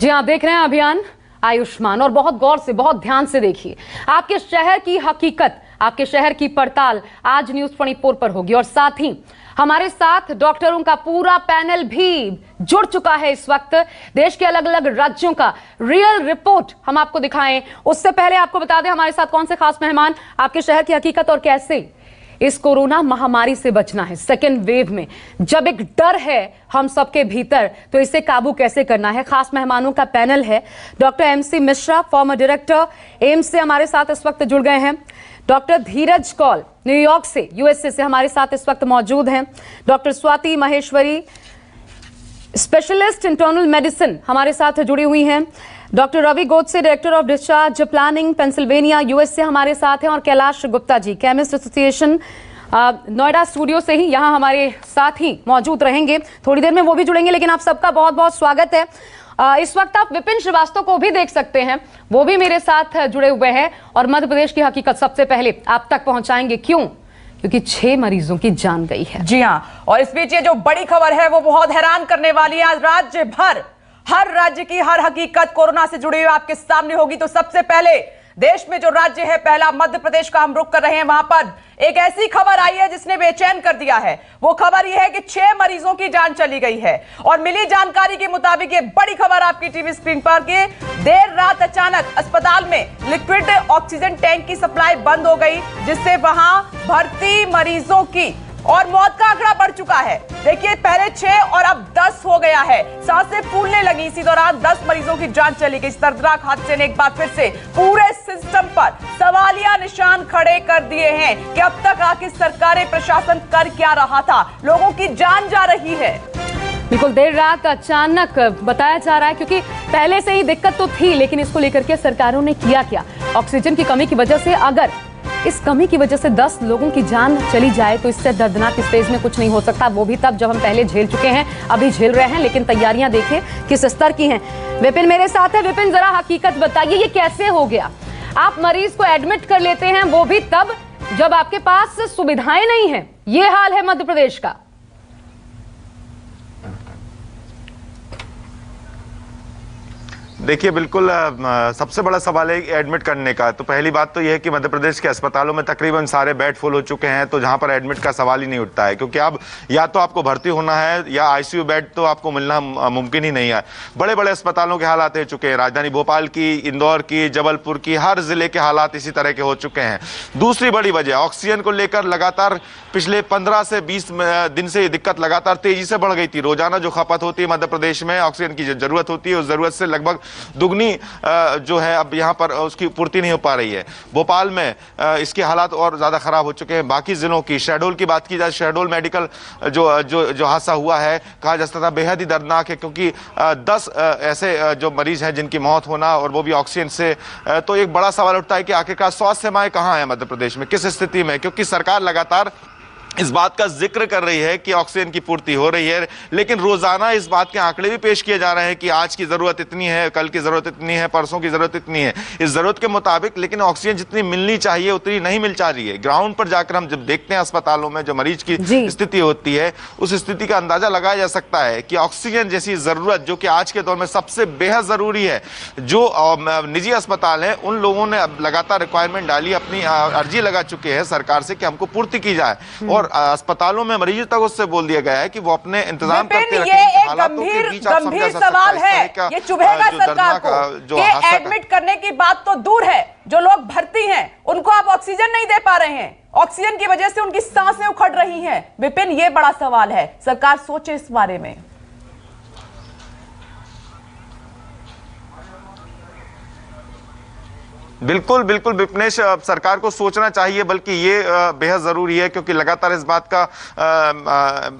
जी आप देख रहे हैं अभियान आयुष्मान और बहुत गौर से, बहुत ध्यान से देखिए। आपके शहर की हकीकत, आपके शहर की पड़ताल आज न्यूज 24 पर होगी और साथ ही हमारे साथ डॉक्टरों का पूरा पैनल भी जुड़ चुका है। इस वक्त देश के अलग अलग राज्यों का रियल रिपोर्ट हम आपको दिखाएं, उससे पहले आपको बता दें हमारे साथ कौन से खास मेहमान, आपके शहर की हकीकत और कैसे इस कोरोना महामारी से बचना है। सेकेंड वेव में जब एक डर है हम सबके भीतर, तो इसे काबू कैसे करना है। खास मेहमानों का पैनल है। Doctor MC Mishra, former director AIIMS से हमारे साथ इस वक्त जुड़ गए हैं। डॉक्टर धीरज कौल न्यूयॉर्क से, USA से हमारे साथ इस वक्त मौजूद हैं। Doctor Swati Maheshwari, specialist internal medicine, हमारे साथ जुड़ी हुई हैं। Doctor Ravi Godse, director of discharge planning, Pennsylvania, US से हमारे साथ हैं। और Kailash Gupta ji, chemist association Noida studio से ही यहाँ हमारे साथ ही मौजूद रहेंगे। थोड़ी देर में वो भी जुड़ेंगे, लेकिन आप सबका बहुत बहुत स्वागत है। इस वक्त आप विपिन श्रीवास्तव को भी देख सकते हैं, वो भी मेरे साथ जुड़े हुए हैं और मध्य प्रदेश की हकीकत सबसे पहले आप तक पहुंचाएंगे। क्यों? क्योंकि 6 मरीजों की जान गई है। जी हाँ, और इस बीच ये जो बड़ी खबर है वो बहुत हैरान करने वाली है। आज राज्य भर, हर राज्य की हर हकीकत कोरोना से जुड़ी हुई आपके सामने होगी। तो सबसे पहले देश में जो राज्य है पहला मध्य प्रदेश का हम रुख कर रहे हैं। वहां पर एक ऐसी खबर आई है जिसने बेचैन कर दिया है। वो खबर यह है कि 6 मरीजों की जान चली गई है और मिली जानकारी के मुताबिक ये बड़ी खबर आपकी टीवी स्क्रीन पर कि देर रात अचानक अस्पताल में लिक्विड ऑक्सीजन टैंक की सप्लाई बंद हो गई, जिससे वहां भर्ती मरीजों की और मौत का आंकड़ा बढ़ चुका है। देखिए, पहले 6 और अब 10 हो गया है। सांसें फूलने लगी। इसी दौरान 10 मरीजों की जान चली गई। इस दर्दनाक हादसे ने एक बार फिर से पूरे सिस्टम पर सवालिया निशान खड़े कर दिए हैं कि अब तक आखिर सरकारी प्रशासन कर क्या रहा था। लोगों की जान जा रही है। बिल्कुल, देर रात अचानक बताया जा रहा है, क्योंकि पहले से ही दिक्कत तो थी, लेकिन इसको लेकर के सरकारों ने किया क्या। ऑक्सीजन की कमी की वजह से, अगर इस कमी की वजह से 10 लोगों की जान चली जाए तो इससे दर्दनाक इस फेज में कुछ नहीं हो सकता। वो भी तब जब हम पहले झेल चुके हैं, अभी झेल रहे हैं, लेकिन तैयारियां देखिए किस स्तर की हैं। विपिन मेरे साथ है। विपिन, जरा हकीकत बताइए, ये कैसे हो गया? आप मरीज को एडमिट कर लेते हैं, वो भी तब जब आपके पास सुविधाएं नहीं है। ये हाल है मध्य प्रदेश का। देखिए, बिल्कुल सबसे बड़ा सवाल है एडमिट करने का। तो पहली बात तो यह है कि मध्य प्रदेश के अस्पतालों में तकरीबन सारे बेड फुल हो चुके हैं, तो जहां पर एडमिट का सवाल ही नहीं उठता है, क्योंकि अब या तो आपको भर्ती होना है या ICU बेड तो आपको मिलना मुमकिन ही नहीं है। बड़े बड़े अस्पतालों के हालात हो चुके हैं, राजधानी भोपाल की, इंदौर की, जबलपुर की, हर जिले के हालात इसी तरह के हो चुके हैं। दूसरी बड़ी वजह ऑक्सीजन को लेकर लगातार पिछले 15 से 20 दिन से ये दिक्कत लगातार तेजी से बढ़ गई थी। रोजाना जो खपत होती है मध्य प्रदेश में, ऑक्सीजन की जो जरूरत होती है, उस जरूरत से लगभग दुगनी जो है अब यहाँ पर उसकी पूर्ति नहीं हो पा रही है। भोपाल में इसके हालात और ज्यादा खराब हो चुके हैं। बाकी जिलों की, शहडोल की बात की जाए, शहडोल मेडिकल जो हादसा हुआ है, कहा जा सकता था बेहद ही दर्दनाक है, क्योंकि 10 ऐसे जो मरीज हैं जिनकी मौत होना, और वो भी ऑक्सीजन से। तो एक बड़ा सवाल उठता है कि आखिरकार स्वास्थ्य सेवाएं कहाँ है मध्य प्रदेश में, किस स्थिति में, क्योंकि सरकार लगातार इस बात का जिक्र कर रही है कि ऑक्सीजन की पूर्ति हो रही है, लेकिन रोजाना इस बात के आंकड़े भी पेश किए जा रहे हैं कि आज की जरूरत इतनी है, कल की जरूरत इतनी है, परसों की जरूरत इतनी है, इस जरूरत के मुताबिक। लेकिन ऑक्सीजन जितनी मिलनी चाहिए उतनी नहीं मिल पा रही है। ग्राउंड पर जाकर हम जब देखते हैं अस्पतालों में जो मरीज की स्थिति होती है, उस स्थिति का अंदाजा लगाया जा सकता है कि ऑक्सीजन जैसी जरूरत, जो कि आज के दौर में सबसे बेहद जरूरी है, जो निजी अस्पताल है, उन लोगों ने अब लगातार रिक्वायरमेंट डाली, अपनी अर्जी लगा चुके हैं सरकार से कि हमको पूर्ति की जाए। और अस्पतालों में मरीज तक उससे बोल दिया गया है कि वो अपने इंतजाम करते रखें। ये एक गंभीर सवाल है। ये चुभेगा सरकार को कि एडमिट करने की बात तो दूर है, जो लोग भर्ती हैं उनको आप ऑक्सीजन नहीं दे पा रहे हैं। ऑक्सीजन की वजह से उनकी सांसें उखड़ रही हैं। विपिन, ये बड़ा सवाल है, सरकार सोचे इस बारे में। बिल्कुल बिल्कुल विपनेश, सरकार को सोचना चाहिए, बल्कि ये बेहद जरूरी है, क्योंकि लगातार इस बात का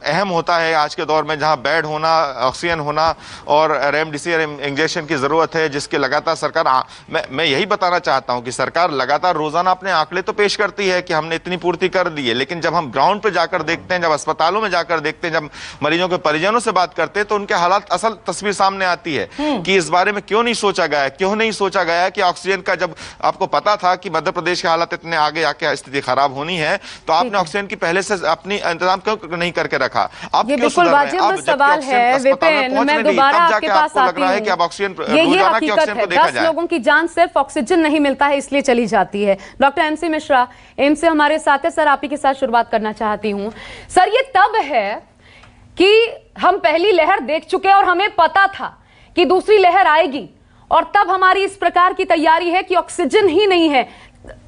अहम होता है आज के दौर में, जहां बेड होना, ऑक्सीजन होना और रेमडेसिविर इंजेक्शन की जरूरत है, जिसके लगातार सरकार मैं यही बताना चाहता हूं कि सरकार लगातार रोजाना अपने आंकड़े तो पेश करती है कि हमने इतनी पूर्ति कर दी है, लेकिन जब हम ग्राउंड पर जाकर देखते हैं, जब अस्पतालों में जाकर देखते हैं, जब मरीजों के परिजनों से बात करते हैं, तो उनके हालात, असल तस्वीर सामने आती है कि इस बारे में क्यों नहीं सोचा गया है, क्यों नहीं सोचा गया है कि ऑक्सीजन का जब आपको पता था कि मध्य प्रदेश के हालात इतने आगे आके स्थिति खराब होनी है, तो आपने ऑक्सीजन की पहले से अपनी इंतजाम क्यों नहीं करके रखा? आप ये क्यों बिल्कुल सुधर रहे हैं? वाजिब सवाल है विपिन, मैं दोबारा आपके पास आती हूँ। ये हकीकत है, 10 लोगों की जान सिर्फ ऑक्सीजन नहीं मिलता है इसलिए चली जाती है। डॉक्टर एमसी मिश्रा एम्स से हमारे साथ है। सर, आप ही के साथ शुरुआत करना चाहती हूँ। सर, ये तब है कि हम पहली लहर देख चुके हैं और हमें पता था कि दूसरी लहर आएगी, और तब हमारी इस प्रकार की तैयारी है कि ऑक्सीजन ही नहीं है।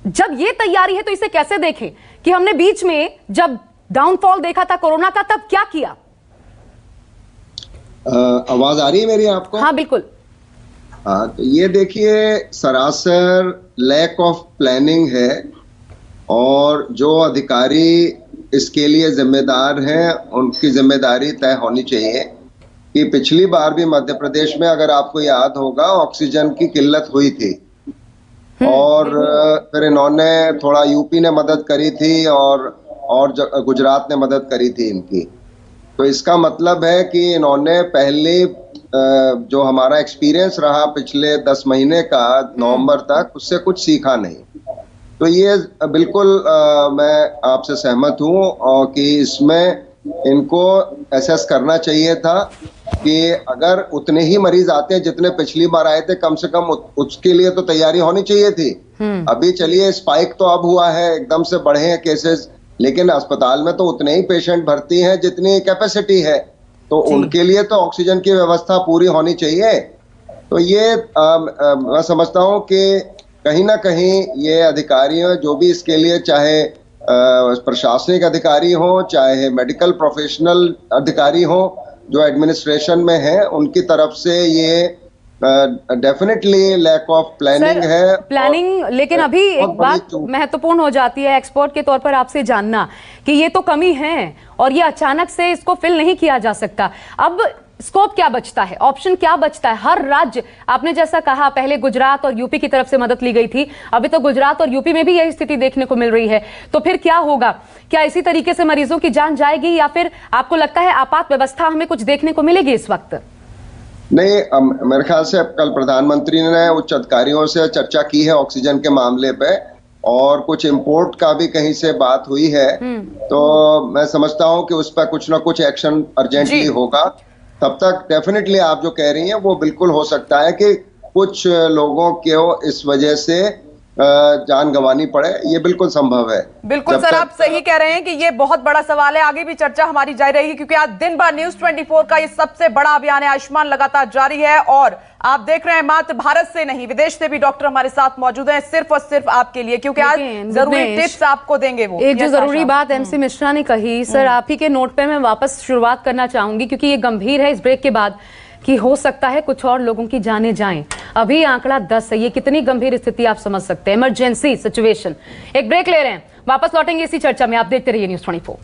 जब ये तैयारी है तो इसे कैसे देखें कि हमने बीच में जब डाउनफॉल देखा था कोरोना का, तब क्या किया? आवाज आ रही है मेरी आपको? हाँ बिल्कुल। हाँ, तो ये देखिए, सरासर लैक ऑफ प्लानिंग है, और जो अधिकारी इसके लिए जिम्मेदार हैं उनकी जिम्मेदारी तय होनी चाहिए। कि पिछली बार भी मध्य प्रदेश में, अगर आपको याद होगा, ऑक्सीजन की किल्लत हुई थी, और फिर इन्होंने थोड़ा, यूपी ने मदद करी थी और गुजरात ने मदद करी थी इनकी। तो इसका मतलब है कि इन्होंने पहले जो हमारा एक्सपीरियंस रहा पिछले 10 महीने का नवंबर तक, उससे कुछ सीखा नहीं। तो ये बिल्कुल मैं आपसे सहमत हूँ, और कि इसमें इनको असेस करना चाहिए था कि अगर उतने ही मरीज आते हैं जितने पिछली बार आए थे, कम से कम उसके लिए तो तैयारी होनी चाहिए थी। अभी चलिए, स्पाइक तो अब हुआ है, एकदम से बढ़े हैं केसेस, लेकिन अस्पताल में तो उतने ही पेशेंट भर्ती हैं जितनी कैपेसिटी है, तो उनके लिए तो ऑक्सीजन की व्यवस्था पूरी होनी चाहिए। तो ये मैं समझता हूँ कि कहीं ना कहीं ये अधिकारियों, जो भी इसके लिए, चाहे प्रशासनिक अधिकारी हो, चाहे मेडिकल प्रोफेशनल अधिकारी हो, जो एडमिनिस्ट्रेशन में है, उनकी तरफ से ये डेफिनेटली लैक ऑफ प्लानिंग है। प्लानिंग, लेकिन अभी एक बात महत्वपूर्ण हो जाती है एक्सपर्ट के तौर पर आपसे जानना कि ये तो कमी है और ये अचानक से इसको फिल नहीं किया जा सकता। अब स्कोप क्या बचता है, ऑप्शन क्या बचता है? हर राज्य, आपने जैसा कहा, पहले गुजरात और यूपी की तरफ से मदद ली गई थी, अभी तो गुजरात और यूपी में भी यही स्थिति देखने को मिल रही है। तो फिर क्या होगा? क्या इसी तरीके से मरीजों की जान जाएगी, या फिर आपको लगता है आपात व्यवस्था हमें कुछ देखने को मिलेगी इस वक्त? नहीं, मेरे ख्याल से कल प्रधानमंत्री ने उच्च अधिकारियों से चर्चा की है ऑक्सीजन के मामले पे, और कुछ इंपोर्ट का भी कहीं से बात हुई है। तो मैं समझता हूं कि उस पर कुछ ना कुछ एक्शन अर्जेंटली होगा। तब तक डेफिनेटली आप जो कह रही हैं वो बिल्कुल हो सकता है कि कुछ लोगों को इस वजह से जान गंवानी पड़े, ये बिल्कुल संभव है। बिल्कुल सर, आप सही कह रहे हैं कि ये बहुत बड़ा सवाल है। आगे भी चर्चा हमारी जारी रहेगी, क्योंकि आज दिन भर न्यूज 24 का ये सबसे बड़ा अभियान है, आयुष्मान लगातार जारी है। और आप देख रहे हैं, मात्र भारत से नहीं, विदेश से भी डॉक्टर हमारे साथ मौजूद हैं, सिर्फ और सिर्फ आपके लिए, क्योंकि आज जरूरी टिप्स आपको देंगे वो। एक जो जरूरी बात एमसी मिश्रा ने कही, सर आप ही के नोट पे मैं वापस शुरुआत करना चाहूंगी, क्योंकि ये गंभीर है इस ब्रेक के बाद कि हो सकता है कुछ और लोगों की जानें जाएं। अभी आंकड़ा 10 है, ये कितनी गंभीर स्थिति आप समझ सकते हैं, इमरजेंसी सिचुएशन। एक ब्रेक ले रहे हैं, वापस लौटेंगे इसी चर्चा में। आप देखते रहिए न्यूज 24।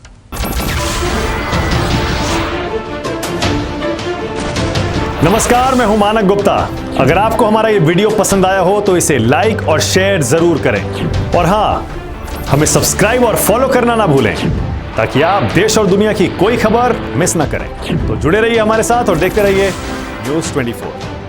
नमस्कार, मैं हूं मानक गुप्ता। अगर आपको हमारा ये वीडियो पसंद आया हो तो इसे लाइक और शेयर जरूर करें, और हां, हमें सब्सक्राइब और फॉलो करना ना भूलें, ताकि आप देश और दुनिया की कोई खबर मिस ना करें। तो जुड़े रहिए हमारे साथ और देखते रहिए न्यूज 24।